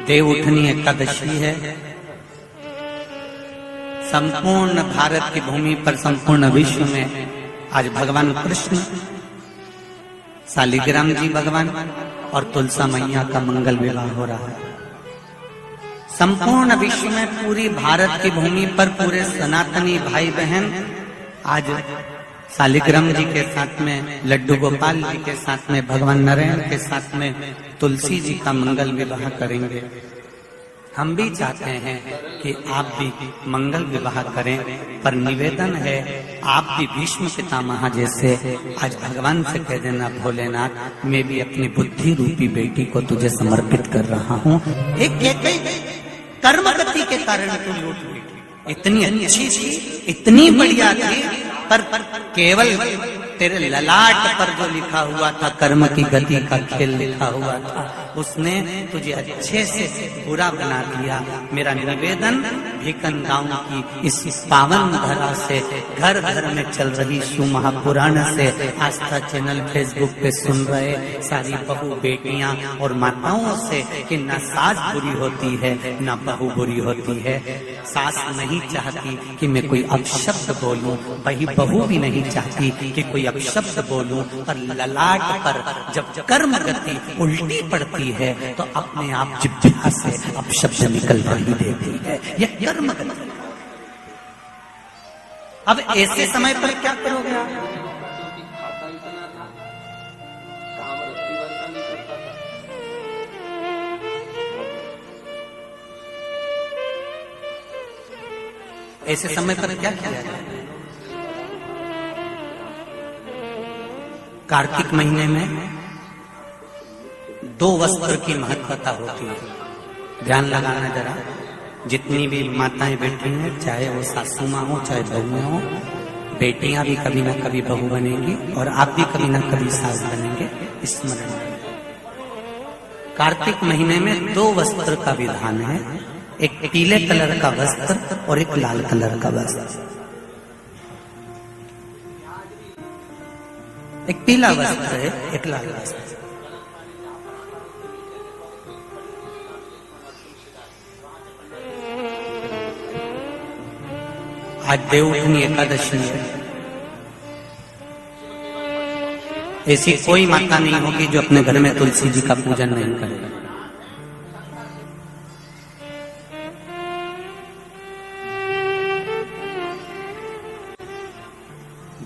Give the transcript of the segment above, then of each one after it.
देवउठनी एकादशी है। संपूर्ण भारत की भूमि पर, संपूर्ण विश्व में आज भगवान कृष्ण, शालिग्राम जी भगवान और तुलसा मैया का मंगल विवाह हो रहा है। संपूर्ण विश्व में, पूरी भारत की भूमि पर पूरे सनातनी भाई बहन आज शालिग्राम जी के साथ में, लड्डू गोपाल जी के साथ में, भगवान नारायण के साथ में तुलसी जी का मंगल विवाह करेंगे। हम भी चाहते हैं कि आप भी मंगल विवाह करें, पर निवेदन है आप भी भीष्म पितामह जैसे आज भगवान से कह देना, भोलेनाथ मैं भी अपनी बुद्धि रूपी बेटी को तुझे समर्पित कर रहा हूँ। एक कर्म गति के कारण तू लूट बैठी, इतनी अच्छी थी, इतनी बढ़िया थी, पर केवल तेरे ललाट पर जो लिखा हुआ था कर्म की गति का खेल लिखा हुआ था, उसने तुझे अच्छे से बुरा बना दिया। मेरा निवेदन भिकन गांव की इस पावन धरा से, घर घर में चल रही शिव महापुराण से, आस्था चैनल फेसबुक पे सुन रहे सारी बहू बेटियां और माताओं से कि न सास बुरी होती है न बहू बुरी होती है। सास नहीं चाहती कि मैं कोई अपशब्द बोलूं, वही बहू भी नहीं चाहती कि कोई अपशब्द बोलूं, पर ललाट पर जब कर्म गति उल्टी पड़ती है तो अपने आप जिह्वा से अपशब्द निकल ही देती है। यह कर्म गति। अब ऐसे समय पर क्या करोगे आप? ऐसे समय पर क्या किया जाए? कार्तिक महीने में 2 वस्त्र की महत्वता होती है। ध्यान लगाना जरा, जितनी भी माताएं बैठी हैं, चाहे वो सासू माँ हो चाहे बहुएं हो, बेटियां भी कभी ना कभी बहू बनेंगी और आप भी कभी ना कभी सास बनेंगे, स्मरण में। कार्तिक महीने में 2 वस्त्र का विधान है, एक पीले कलर का वस्त्र और एक लाल कलर का वस्त्र। एक पीला वस्त्र है, एक लाल वस्त्र। आज देवउठनी एकादशी है। ऐसी कोई माता नहीं होगी जो अपने घर में तुलसी जी का पूजन नहीं करे।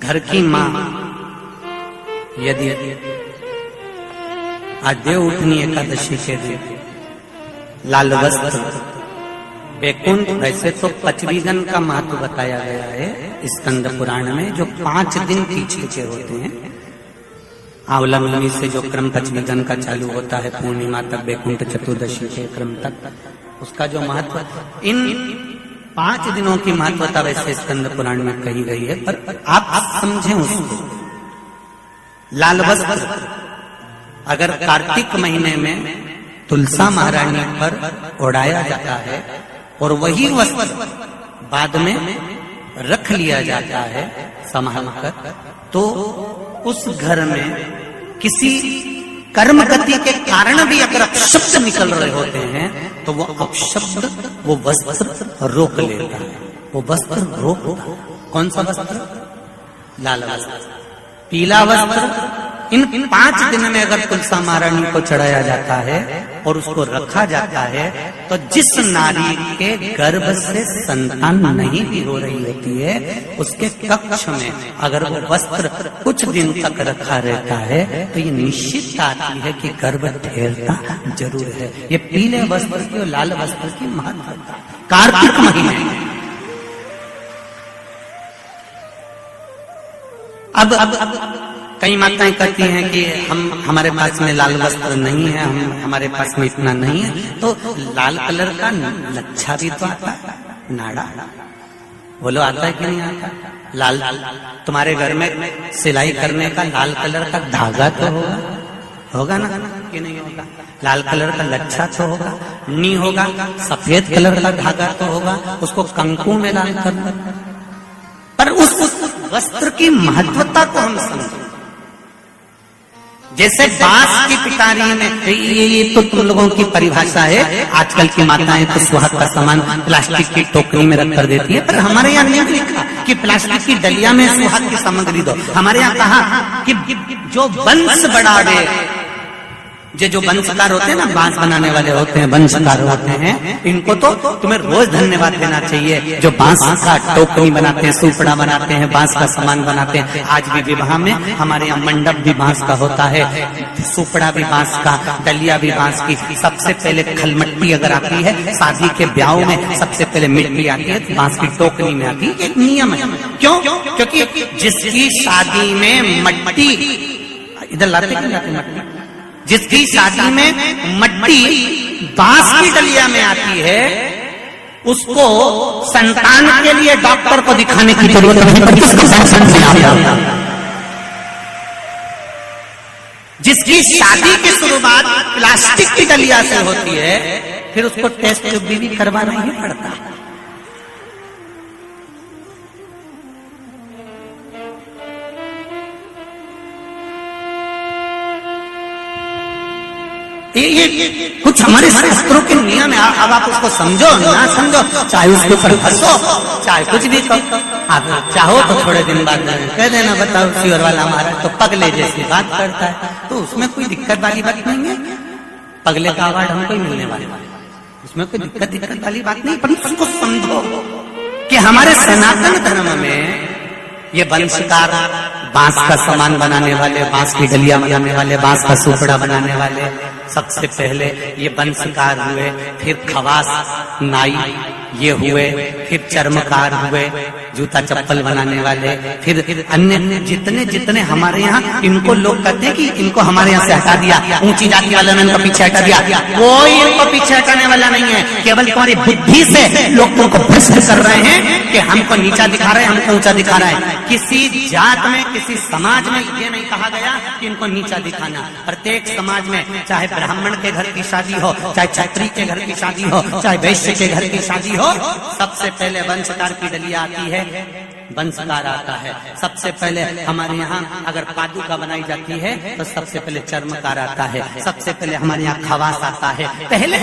घर की माँ यदि आज देवउठनी एकादशी के दिन लाल वस्त्र, वैकुंठ, वैसे तो पचवीगन का महत्व बताया गया है स्कंद पुराण में, जो 5 दिन पीछे के होते हैं। आंवला नवमी से जो क्रम पचवीगन का चालू होता है, पूर्णिमा तक, वैकुंठ चतुर्दशी के क्रम तक, उसका जो महत्व, इन 5 दिनों की महत्वता वैसे स्कंद पुराण में कही गई है, पर आप समझें उसको। लाल वस्त्र अगर कार्तिक महीने में तुलसा महारानी पर ओढ़ाया जाता है और वही वस्त्र बाद में रख लिया जाता है संभाल कर, तो उस घर में किसी कर्म गति के कारण भी अगर अपशब्द निकल रहे होते हैं तो वो अपशब्द, वो वस्त्र रोक लेता है। वो वस्त्र रोकता है। कौन सा वस्त्र? लाल वस्त्र। पीला वस्त्र इन 5 दिन में अगर तुलसा महारानी को चढ़ाया जाता है और उसको रखा जाता है, तो जिस नारी के गर्भ से संतान नहीं भी हो रही होती है, उसके कक्ष में अगर वो वस्त्र कुछ दिन तक रखा रहता है तो ये निश्चित आती है कि गर्भ ठहरता जरूर है। ये पीले वस्त्र की और लाल वस्त्र की महत्वता कार्तिक महीने। अब कई माताएं कहती हैं कि हमारे पास में लाल वस्त्र नहीं है, हमारे पास में इतना नहीं है, तो लाल कलर का लच्छा भी तो आता है, नाड़ा। बोलो आता है कि नहीं आता? लाल, तुम्हारे घर में सिलाई करने का लाल कलर का धागा तो होगा ना, कि नहीं होगा? लाल कलर का लच्छा तो होगा, नहीं होगा सफेद कलर का धागा तो होगा, उसको कंकु में लाल करना। पर उस वस्त्र की महत्वता को हम समझें। जैसे बांस की पिटारी में, ये तो तुम लोगों की परिभाषा है। आजकल की माताएं तो सुहाग का सामान प्लास्टिक की टोकरी में रख कर देती है, पर हमारे यहाँ नहीं लिखा कि प्लास्टिक की डलिया में सुहाग की सामग्री दो। हमारे यहाँ कहा कि जो वंश बढ़ावे, जो वंशकार होते हैं ना, बांस बनाने वाले होते हैं, वंशकार होते हैं, इनको तो तुम्हें रोज धन्यवाद देना चाहिए। जो बांस का टोकरी बनाते हैं, सुपड़ा बनाते हैं, बांस का सामान बनाते हैं। आज भी विवाह में हमारे यहाँ मंडप भी बांस का होता है, सुपड़ा भी बांस का, डलिया भी बांस की। सबसे पहले खलमट्टी अगर आती है, शादी के ब्याह में सबसे पहले मिट्टी आती है, तो बांस की टोकरी में आती है। एक नियम है। क्यों? क्योंकि जिसकी शादी में मट्टी, इधर लाते मट्टी, जिसकी शादी में मट्टी बांस की डलिया में आती है, उसको संतान के लिए डॉक्टर को दिखाने की जरूरत नहीं। जिसकी शादी की शुरुआत प्लास्टिक की डलिया से होती है, फिर उसको टेस्ट भी करवाना ही पड़ता है। ये कुछ हमारे शास्त्रों के नियम है। अब आप उसको समझो ना समझो, चाहे उसके ऊपर हंसो, चाहे कुछ भी करो। आप चाहो तो थोड़े दिन बाद कह देना, बताओ श्योर वाला हमारा तो पगले जैसी बात करता है, तो उसमें कोई दिक्कत वाली बात नहीं है। पगले का अवार्ड हमको ही मिलने वाला, उसमें कोई दिक्कत वाली बात नहीं। पर उसको समझो कि हमारे सनातन धर्म में ये वंशकार, बांस का सामान बनाने वाले, बांस की डलिया बनाने वाले, बांस का सुपड़ा बनाने वाले, सबसे पहले ये वंशकार हुए, फिर खवास नाई ये हुए, फिर चर्मकार हुए, जूता चप्पल बनाने वाले, फिर अन्य जितने जितने हमारे यहाँ, इनको लोग कहते हैं कि इनको हमारे यहाँ से हटा दिया, ऊंची जाति वालों ने इनको पीछे हटा दिया। कोई इनको पीछे हटाने वाला नहीं है। केवल तुम्हारी बुद्धि से लोग तुमको भ्रष्ट कर रहे हैं कि हमको नीचा दिखा रहे हैं, हमको ऊंचा दिखा रहा है। किसी जात में, किसी समाज में ये नहीं कहा गया कि इनको नीचा दिखाना। प्रत्येक समाज में, चाहे ब्राह्मण के घर की शादी हो, चाहे क्षत्रिय के घर की शादी हो, चाहे वैश्य के घर की शादी हो, सबसे पहले वंशकार की डलिया आती है, वंशकार आता है। सबसे पहले हमारे यहाँ अगर पादुका बनाई जाती है तो सबसे पहले चर्मकार आता है, सबसे पहले हमारे यहाँ खवास आता है। पहले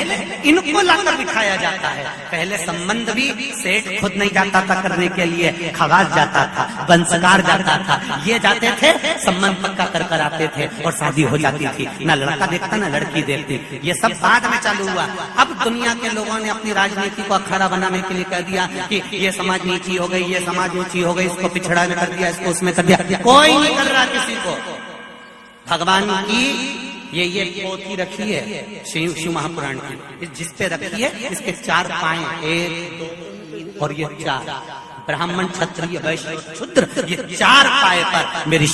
इनको लाकर बिठाया जाता है। पहले संबंध भी सेठ खुद नहीं जाता था करने के लिए, खवास जाता था, वंशकार जाता था, ये जाते थे, संबंध पक्का कर आते थे और शादी हो जाती थी। ना लड़का देखता ना लड़की देखती। ये सब बाद में चालू हुआ। अब दुनिया के लोगों ने अपनी राजनीति को अखाड़ा बनाने के लिए कह दिया कि ये समाज नीची हो गई, ये समाज ऊंची हो गई, इसको पिछड़ा में कर दिया, इसको उसमें कर दिया। कोई नहीं कर रहा किसी को। भगवान की ये पोथी रखी है शिव महापुराण की, जिस पे रखी है, इसके 4 पाए, 1 2 और ये 4, ब्राह्मण क्षत्रिय वैश्य शूद्र, ये 4 पाए पर मेरी